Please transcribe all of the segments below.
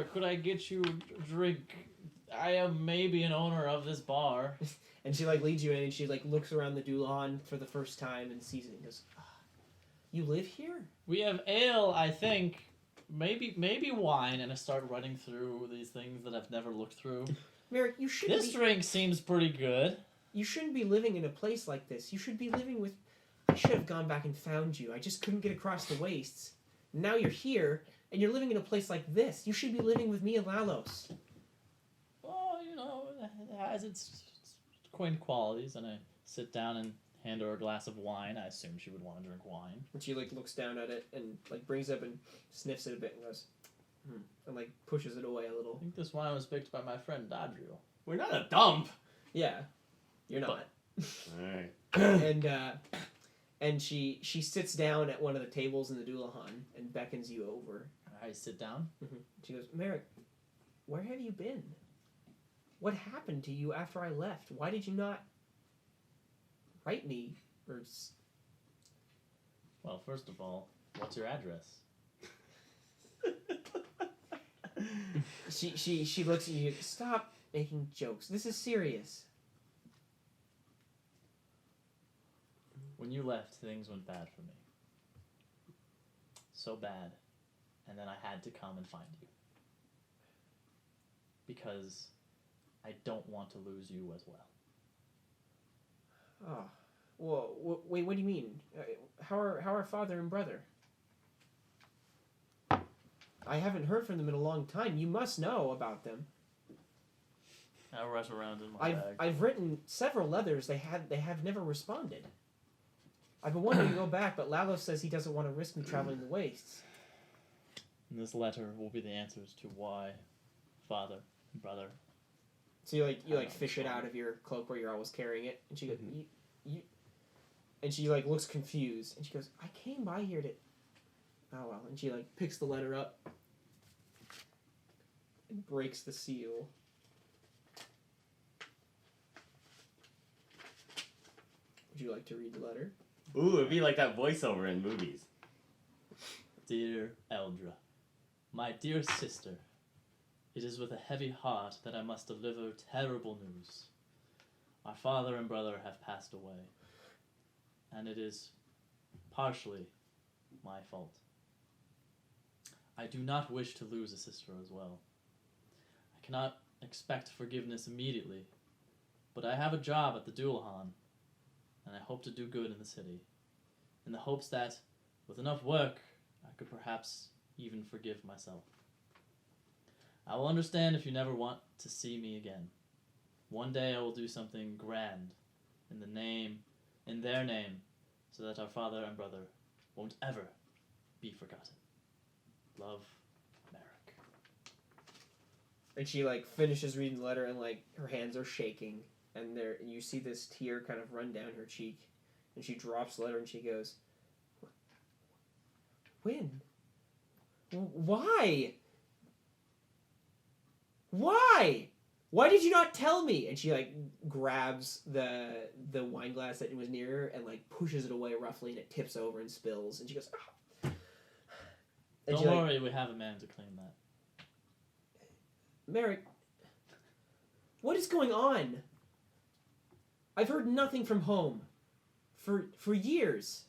Sir, could I get you a drink? I am maybe an owner of this bar. And she like leads you in, and she like looks around the Dulahan for the first time and sees it and goes, "You live here?" We have ale, I think. Maybe wine, and I start running through these things that I've never looked through. Merek, you shouldn't. This drink seems pretty good. You shouldn't be living in a place like this. You should be living with. I should have gone back and found you. I just couldn't get across the wastes. Now you're here, and you're living in a place like this. You should be living with me and Lalos. Well, you know, it has its quaint qualities, and I sit down and hand her a glass of wine. I assume she would want to drink wine. And she like looks down at it and like brings it up and sniffs it a bit and goes, and like pushes it away a little. I think this wine was picked by my friend Dadriel. We're not a dump. Yeah, you're not. Alright. And she sits down at one of the tables in the Dulahan and beckons you over. I sit down. She goes, Merek, where have you been? What happened to you after I left? Why did you not write me? Well, first of all, what's your address? She looks at you. Stop making jokes. This is serious. When you left, things went bad for me. So bad. And then I had to come and find you. Because I don't want to lose you as well. Oh. Well, wait, what do you mean? How are father and brother? I haven't heard from them in a long time. You must know about them. I rush around in my bag. I've written several letters. They have never responded. I've been wanting to go back, but Lalos says he doesn't want to risk me traveling the wastes. And this letter will be the answers to why father and brother. So you fish it out of your cloak where you're always carrying it, and she goes, you, and she like looks confused, and she goes, I came by here to. Oh well, and she like picks the letter up and breaks the seal. Would you like to read the letter? Ooh, it'd be like that voiceover in movies. Dear Eldra, my dear sister, it is with a heavy heart that I must deliver terrible news. Our father and brother have passed away, and it is partially my fault. I do not wish to lose a sister as well. I cannot expect forgiveness immediately, but I have a job at the Dulahan, and I hope to do good in the city, in the hopes that, with enough work, I could perhaps even forgive myself. I will understand if you never want to see me again. One day I will do something grand, in their name, so that our father and brother won't ever be forgotten. Love, Merek. And she like finishes reading the letter, and like her hands are shaking, and you see this tear kind of run down her cheek, and she drops the letter and she goes, when? Why? Why? Why did you not tell me? And she like grabs the wine glass that was near her and like pushes it away roughly, and it tips over and spills, and she goes, ah. And Don't worry, we have a man to clean that. Merek, what is going on? I've heard nothing from home for years.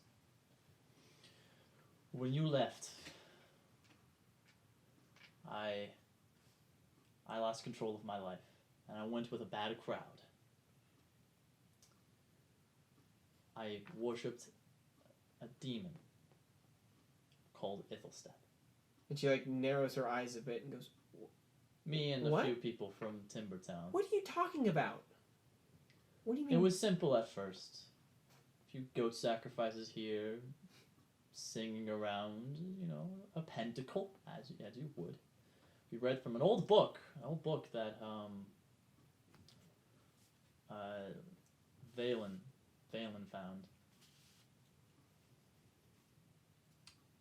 When you left, I lost control of my life, and I went with a bad crowd. I worshipped a demon called Ithelstep. And she like narrows her eyes a bit and goes, Me and What? a few people from Timbertown. what are you talking about? What do you mean? It was simple at first. A few goat sacrifices here, singing around, a pentacle, as you would. We read from an old book that Valen found.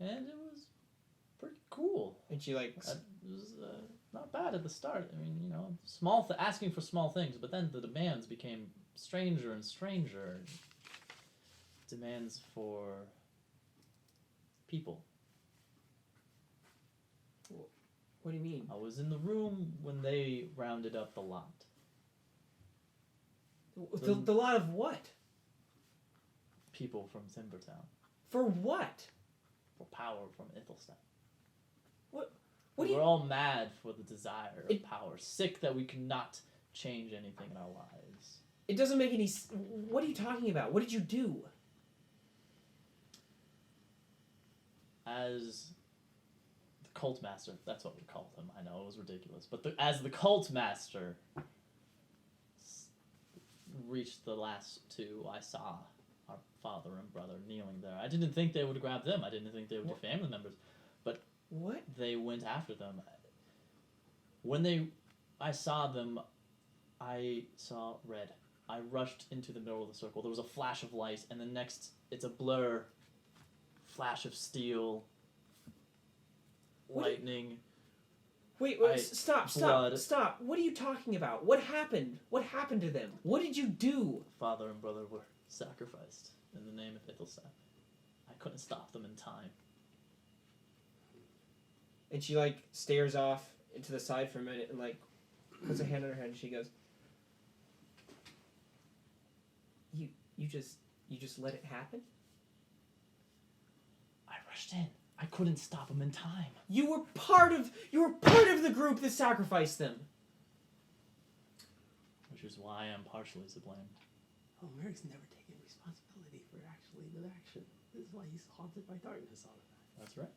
And it was pretty cool. And she like It was not bad at the start. I mean, asking for small things, but then the demands became stranger and stranger. Demands for people. What do you mean? I was in the room when they rounded up the lot. The lot of what? People from Timbertown. For what? For power from Ithelstan. What We do you... were all mad for the desire of power, sick that we could not change anything in our lives. It doesn't make any... What are you talking about? What did you do? As the cult master, that's what we called him. I know it was ridiculous, but as the cult master reached the last two, I saw our father and brother kneeling there. I didn't think they would grab them. I didn't think they would be family members, but what? They went after them. When I saw them, I saw red. I rushed into the middle of the circle. There was a flash of light, and the next, it's a blur. Flash of steel. Lightning. Wait, stop. What are you talking about? What happened? What happened to them? What did you do? Father and brother were sacrificed in the name of Ithelstan. I couldn't stop them in time. And she, like, stares off into the side for a minute and, like, puts a hand on her head and she goes, You just let it happen? I rushed in. I couldn't stop them in time. You were part of the group that sacrificed them. Which is why I'm partially to blame. Oh, Merek's never taken responsibility for actually the action. This is why he's haunted by darkness all the time. That's right.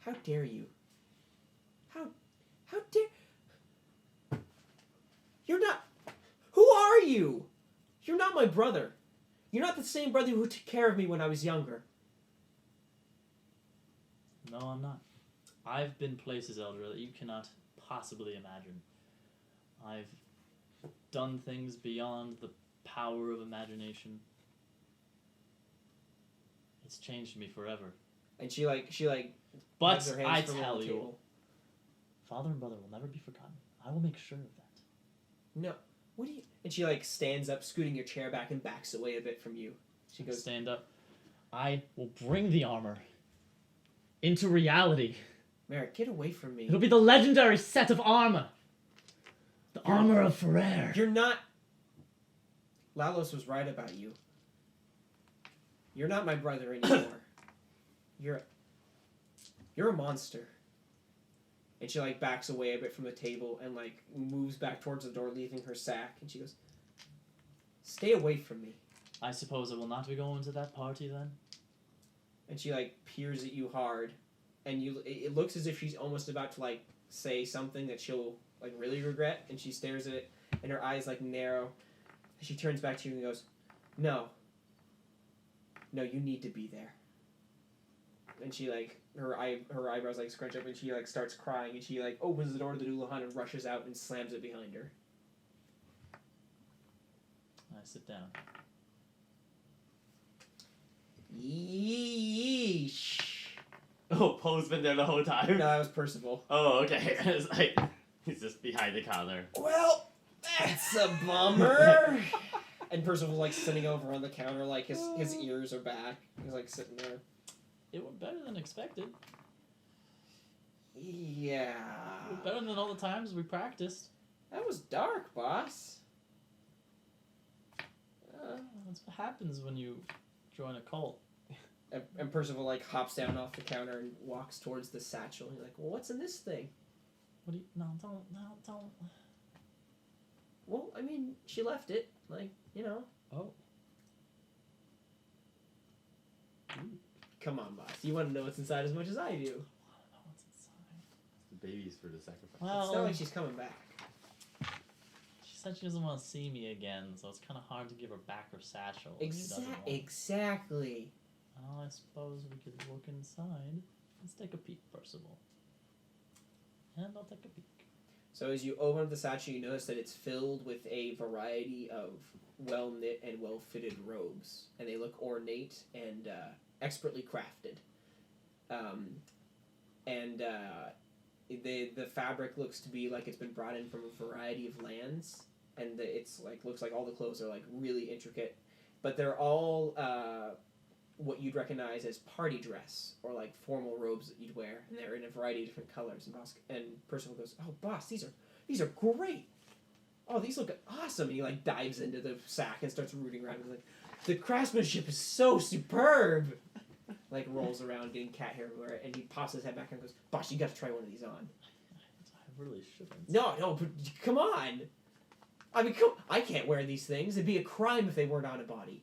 How dare you? How dare... You're not... Who are you? You're not my brother. You're not the same brother who took care of me when I was younger. No, I'm not. I've been places, Eldra, that you cannot possibly imagine. I've done things beyond the power of imagination. It's changed me forever. And she But has her hands I firmly on tell the you, table. father and brother will never be forgotten. I will make sure of that. No. What do you... And she, like, stands up, scooting your chair back and backs away a bit from you. She goes... Stand up. I will bring the armor into reality. Merek, get away from me. It'll be the legendary set of armor. The armor of Ferrer. You're not... Lalos was right about you. You're not my brother anymore. You're a monster. And she, like, backs away a bit from the table and, like, moves back towards the door, leaving her sack. And she goes, Stay away from me. I suppose I will not be going to that party then? And she, like, peers at you hard. And it looks as if she's almost about to, like, say something that she'll, like, really regret. And she stares at it, and her eyes, like, narrow. And she turns back to you and goes, No, you need to be there. And she, like, her eyebrows, like, scrunch up, and she, like, starts crying, and she, like, opens the door to the Doulahan and rushes out and slams it behind her. I sit down. Yeesh. Oh, Poe's been there the whole time? No, that was Percival. Oh, okay. It's like, he's just behind the counter. Well, that's a bummer. And Percival's, like, sitting over on the counter, like, his ears are back. He's, like, sitting there. It went better than expected. Yeah. It went better than all the times we practiced. That was dark, boss. That's what happens when you join a cult. And Percival, like, hops down off the counter and walks towards the satchel. He's like, well, what's in this thing? What do you... No, don't... Well, I mean, she left it. Like, you know. Oh. Ooh. Come on, boss. You want to know what's inside as much as I do. I don't know what's inside. The baby's for the sacrifice. Well, It's not like she's coming back. she said she doesn't want to see me again, so it's kind of hard to give her back her satchel. if she doesn't want. Exactly. Well, I suppose we could look inside. Let's take a peek, Percival. And I'll take a peek. So as you open up the satchel, you notice that it's filled with a variety of well-knit and well-fitted robes. And they look ornate and expertly crafted. The fabric looks to be like it's been brought in from a variety of lands. And it's like looks like all the clothes are like really intricate. But they're all what you'd recognize as party dress or like formal robes that you'd wear, and they're in a variety of different colors. And Percival goes, "Oh, boss, these are great. Oh, these look awesome!" And he like dives into the sack and starts rooting around. He's like, "The craftsmanship is so superb." Like rolls around, getting cat hair everywhere, and he pops his head back and goes, "Boss, you got to try one of these on." I really shouldn't. No, but come on. I mean, I can't wear these things. It'd be a crime if they weren't on a body.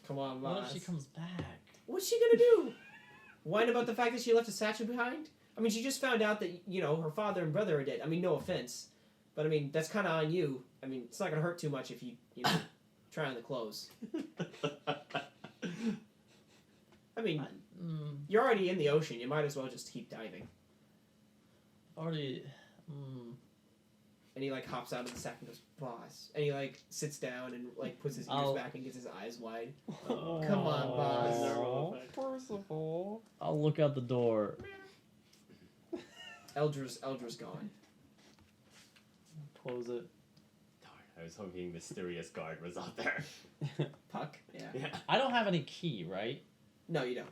Come on, What boss. if she comes back? What's she gonna do? Whine about the fact that she left a statue behind? I mean, she just found out that, her father and brother are dead. I mean, no offense. But, I mean, that's kind of on you. I mean, it's not gonna hurt too much if you try on the clothes. I mean, you're already in the ocean. You might as well just keep diving. Already. And he, like, hops out of the sack and goes, "Boss." And he, like, sits down and, like, puts his ears I'll- back and gets his eyes wide. Come on, boss. Oh, Percival. I'll look out the door. Eldra's gone. Close it. darn, I was hoping mysterious guard was out there. Puck? Yeah. Yeah. I don't have any key, right? No, you don't.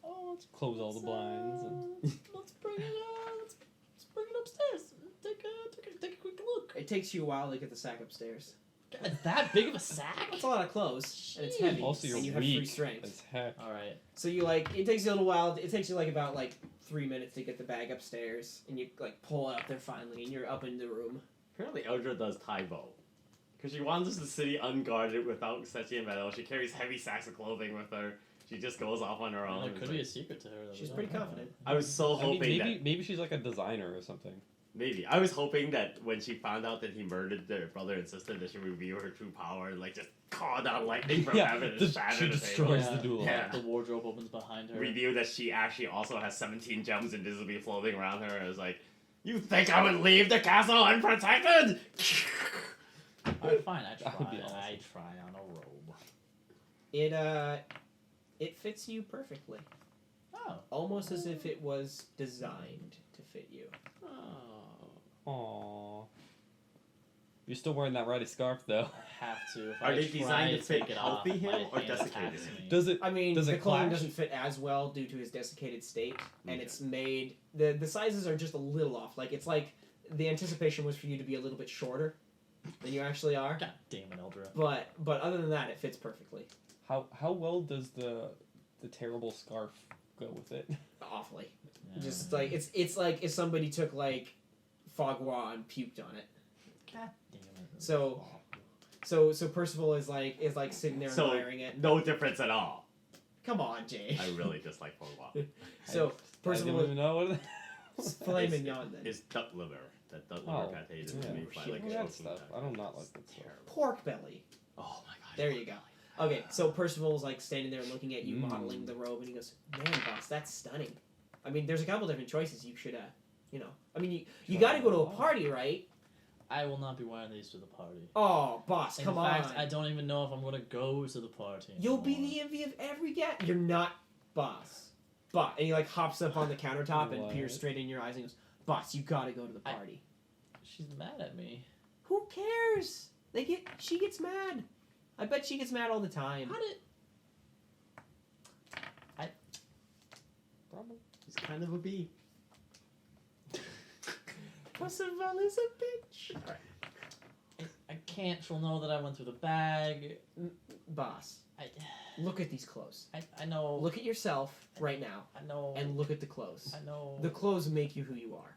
Oh, let's Close all the blinds. let's bring it. Let's bring it upstairs. Take a quick look. It takes you a while to get the sack upstairs. God, that big of a sack? That's a lot of clothes, and it's heavy, Also, you're and you have free weak strength. as heck. All right. So you it takes you a little while. It takes you like about 3 minutes to get the bag upstairs, and you pull it up there finally, and you're up in the room. Apparently Eldra does Taibo. Because she wanders the city unguarded without Sechi and Meadow. She carries heavy sacks of clothing with her. She just goes off on her own. There It's could like- be a secret to her. That we She's don't pretty know. confident. I was so I mean, hoping maybe she's like a designer or something. Maybe. I was hoping that when she found out that he murdered their brother and sister, that she would reveal her true power and just call down lightning from heaven and shatter she the destroys table. the duel. Yeah. The wardrobe opens behind her. Reveal that she actually also has 17 gems invisibly floating around her. I was like, you think I would leave the castle unprotected? Alright, fine. I try. That would be awesome. I try on a robe. It fits you perfectly, Oh. almost as if it was designed to fit you. Aww. You're still wearing that ratty scarf though. I have to. If Are I they try designed to fit take it off, healthy him my or hand desiccated attacks him? me. Does it? I mean, Does the it clothing clash? doesn't fit as well due to his desiccated state, and Okay. it's made the sizes are just a little off. Like it's like the anticipation was for you to be a little bit shorter than you actually are. God damn it, Eldra. But other than that, it fits perfectly. How well does the terrible scarf go with it? Awfully. Yeah. Just like it's like if somebody took foie gras and puked on it. God damn it. So Percival is sitting there So- admiring it. No difference at all. Come on, Jay. I really dislike Pogba. So I Percival didn't even know what it is filet mignon then. It's duck liver. That duck Oh, liver pate is yeah. made by like Well, a that protein stuff. duck. I do not like that stuff. Terrible. Pork belly. Oh my god. There you go. Okay, so Percival's standing there looking at you, Mm. modeling the robe, and he goes, "Man, boss, that's stunning. I mean, there's a couple different choices you should, I mean, you got to go to a party, right? I will not be wearing these to the party. Oh, boss, In come fact, on. I don't even know if I'm going to go to the party. You'll be anymore. the envy of every guest. You're not, boss. But and he hops up on the countertop and What? peers straight in your eyes and goes, "Boss, you got to go to the party." She's mad at me. Who cares? She gets mad. I bet she gets mad all the time. How did? Probably. He's kind of a bee. Percival is a bitch. All right. I can't. She'll know that I went through the bag. Boss, I look at these clothes. I know. Look at yourself right now I know. and look at the clothes. I know. The clothes make you who you are.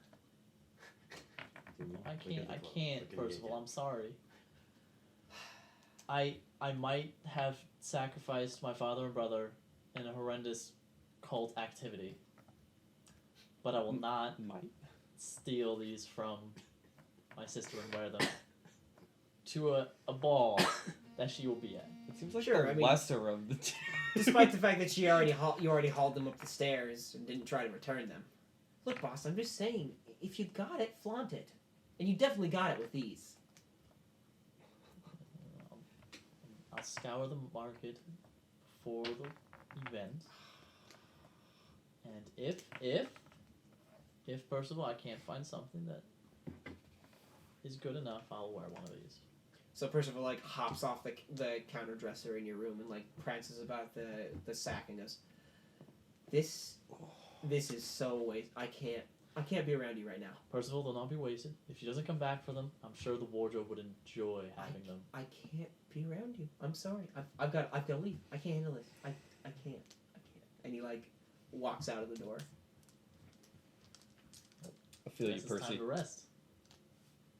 I Look can't. at the I clothes. can't. Look at First of the all, I'm sorry. I might have sacrificed my father and brother in a horrendous cult activity, but I will not Might. steal these from my sister and wear them to a ball that she will be at. It seems like Sure, the I mean- lesser of the two. Despite the fact that you already hauled them up the stairs and didn't try to return them. Look, boss, I'm just saying, if you got it, flaunt it. And you definitely got it with these. I'll scour the market for the event, and if first of all I can't find something that is good enough, I'll wear one of these. So Percival like hops off the counter dresser in your room and like prances about the sack and goes, This is so waste. I can't be around you right now. Percival, they'll not be wasted. If she doesn't come back for them, I'm sure the wardrobe would enjoy having them. I can't be around you. I'm sorry. I've got to leave. I can't handle this. I can't. And he like walks out of the door. I feel you, Guess it's time Percy. to rest.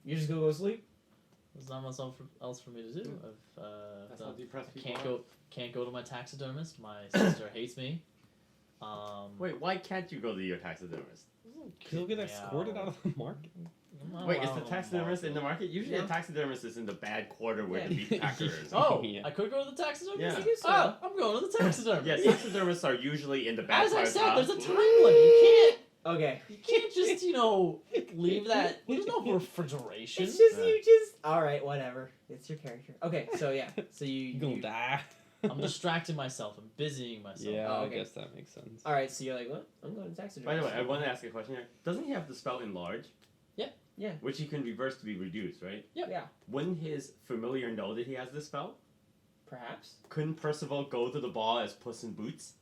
You're just gonna go to sleep? There's not much else for me to do. That's how depressed people Can't go to my taxidermist. My sister hates me. Wait, why can't you go to your taxidermist? He'll get escorted out of the market. Wait, is the taxidermist in the market? Usually a taxidermist is in the bad quarter where the meat packer is. Oh, Yeah. I could go to the taxidermist? Yeah. I guess so. Oh, I'm going to the taxidermist. Yeah, taxidermists are usually in the bad As I part said, of there's town. a time limit. Okay. You can't just, leave that. There's no refrigeration. It's just you just. All right, whatever. It's your character. Okay, so yeah, so You're gonna die. I'm distracting myself. I'm busying myself. Yeah, Oh, okay. I guess that makes sense. All right, so you're like, what? I'm going to taxidermy. By the way, I want to ask a question here. Doesn't he have the spell enlarge? Yeah. Yeah. Which he can reverse to be reduced, right? Yeah, Wouldn't his familiar know that he has this spell? perhaps. Couldn't Percival go to the ball as Puss in Boots?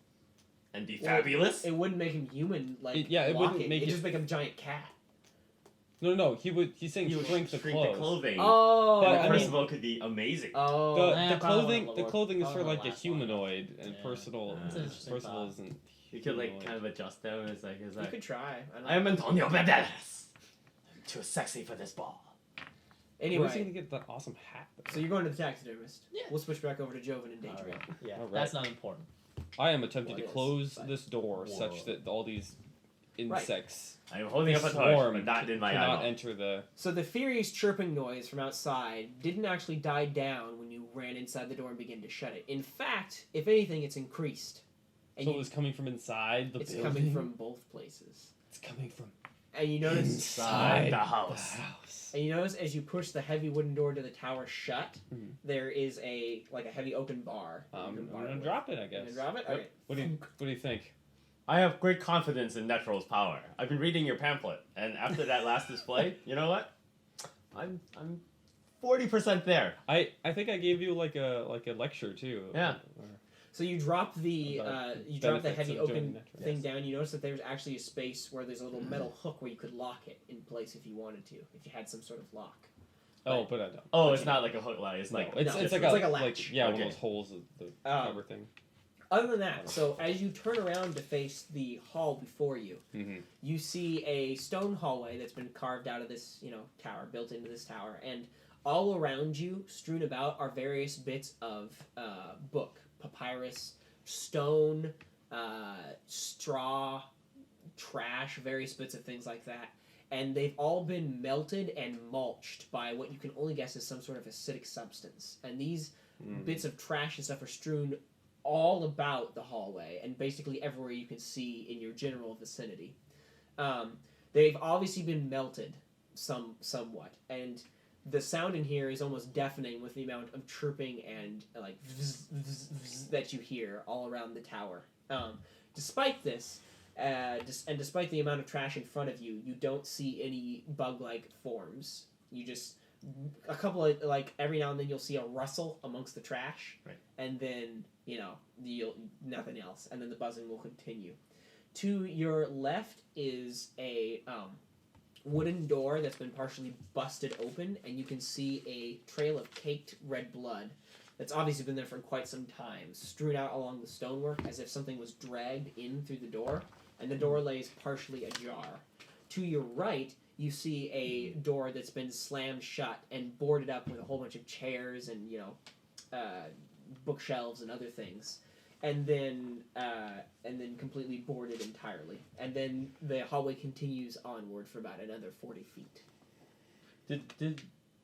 And be Well, fabulous? It wouldn't make him human. Like It walking. wouldn't make It'd it- just make him a giant cat. No, he's saying He would shrink the clothes. clothing. Oh. But, But I mean- Percival could be amazing. Oh. The probably clothing is won't for like a last long enough. humanoid, and Yeah. Percival That's an interesting Percival thought. isn't. You could like humanoid. kind of adjust them. It's like, You could try. I don't know. I am Antonio Banderas. I'm too sexy for this ball. Where's he Anyway, gonna get that awesome hat? though? so you're going to the taxidermist. Yeah. We'll switch back over to Jovan and Danger. Alright. Yeah, Alright. that's not important. I am attempting Well, to it is, close but- this door Whoa. such that all these insects I am holding up a torch, swarm but not in my cannot eyeball. enter the. So the furious chirping noise from outside didn't actually die down when you ran inside the door and began to shut it. In fact, if anything, it's increased. And So you- it was coming from inside the it's building. coming from both places. It's coming from And you notice Inside the house. And you notice as you push the heavy wooden door to the tower shut, Mhm. there is a heavy oaken bar. that you I'm can bar gonna with. drop it, I You guess. gonna drop it? Yep. Okay. What do you think? I have great confidence in Netro's power. I've been reading your pamphlet, and after that last display, you know what? I'm 40% there. I think I gave you like a lecture too. Yeah. So you drop the About you drop the benefits heavy of joining oaken Netflix. thing down. You notice that there's actually a space where there's a little metal hook where you could lock it in place if you wanted to, if you had some sort of lock. Oh, but I don't. Oh, it's not like a hook line. It's like No, it's no, like it's a like a latch. yeah, one Okay. of those holes of the Um, cover thing. Other than that, so as you turn around to face the hall before you, Mm-hmm. you see a stone hallway that's been carved out of this, tower, built into this tower, and all around you, strewn about, are various bits of book, papyrus, stone, straw, trash, various bits of things like that. And they've all been melted and mulched by what you can only guess is some sort of acidic substance. And these bits of trash and stuff are strewn all about the hallway and basically everywhere you can see in your general vicinity. They've obviously been melted somewhat, and the sound in here is almost deafening with the amount of chirping and like that you hear all around the tower. Despite this, despite the amount of trash in front of you, you don't see any bug-like forms. You just a couple of every now and then you'll see a rustle amongst the trash, Right. and then you'll nothing else, and then the buzzing will continue. To your left is a wooden door that's been partially busted open, and you can see a trail of caked red blood that's obviously been there for quite some time, strewn out along the stonework as if something was dragged in through the door, and the door lays partially ajar. To your right, you see a door that's been slammed shut and boarded up with a whole bunch of chairs and bookshelves and other things, and then completely boarded entirely. And then the hallway continues onward for about another 40 feet.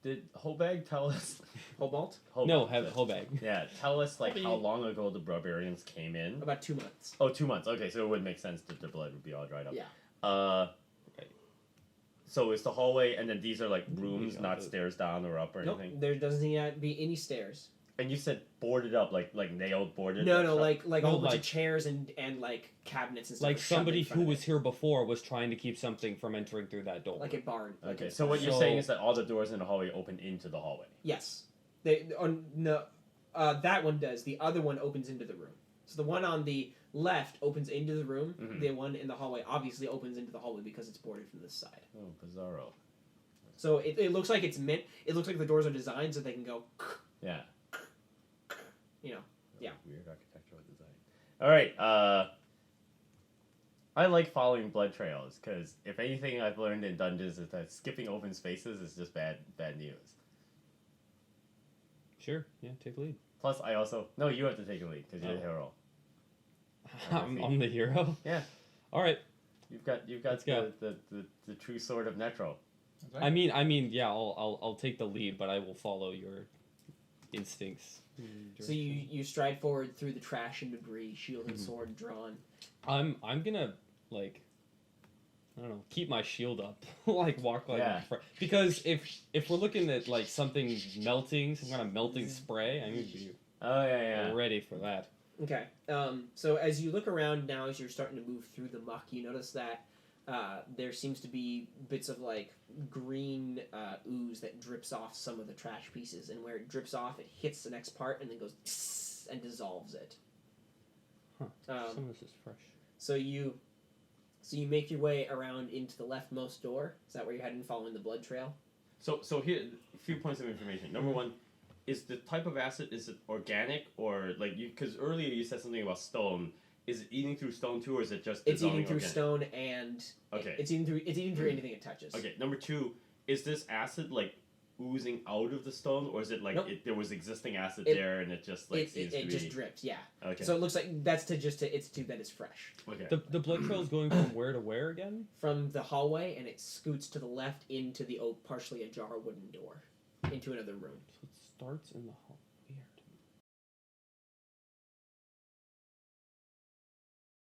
Did Hobag tell us? Hobalt? No, have Hobag. Yeah, tell us like how long ago the barbarians came in. About 2 months. Oh, 2 months. Okay, so it would make sense that the blood would be all dried up. Yeah. Okay. So it's the hallway, and then these are like rooms, Yeah. not stairs down or up or Nope, anything. there doesn't yet be any stairs. And you said boarded up, like nailed boarded. No, shut? like a No, whole bunch like- of chairs and like cabinets and stuff. Like are shoved somebody in front who of was it. here before was trying to keep something from entering through that door. Like a barn. Okay, so what you're So- saying is that all the doors in the hallway open into the hallway. Yes. That one does. The other one opens into the room. So the one on the left opens into the room. Mhm. The one in the hallway obviously opens into the hallway because it's boarded from this side. Oh, bizarro. So it looks like it's meant. It looks like the doors are designed so they can go. Yeah. You know. Yeah. Weird architectural design. All right. I like following blood trails because if anything I've learned in dungeons is that skipping open spaces is just bad news. Sure. Yeah, take lead. Plus, I also you have to take a lead because you're the hero. I'm the hero. Yeah. All right. You've got Let's go. the true sword of Netro. That's right. I mean, yeah. I'll take the lead, but I will follow your instincts. So you stride forward through the trash and debris, shield and sword drawn. I'm gonna like, I don't know, keep my shield up, like walk like Yeah. because if we're looking at like something melting, some kind of melting spray, I need to be Oh yeah. ready for that. Okay. So as you look around now, as you're starting to move through the muck, you notice that there seems to be bits of like green ooze that drips off some of the trash pieces, and where it drips off, it hits the next part and then goes tss and dissolves it. Huh. Some of this is fresh. So you make your way around into the leftmost door. Is that where you're heading, following the blood trail? So here a few points of information. Number one, is the type of acid, is it organic or like you? Because earlier you said something about stone. Is it eating through stone too, or is it just It's eating dissolving through organic? stone and Okay. it's eating through anything it touches. Okay. Number two, is this acid like oozing out of the stone, or is it like Nope. there was existing acid It- there and it just like It seems to be just dripped, yeah. okay. So it looks like it's to that it's fresh. Okay. The blood trail is going from where to where again? From the hallway, and it scoots to the left into the partially ajar wooden door into another room. So it starts in the hall.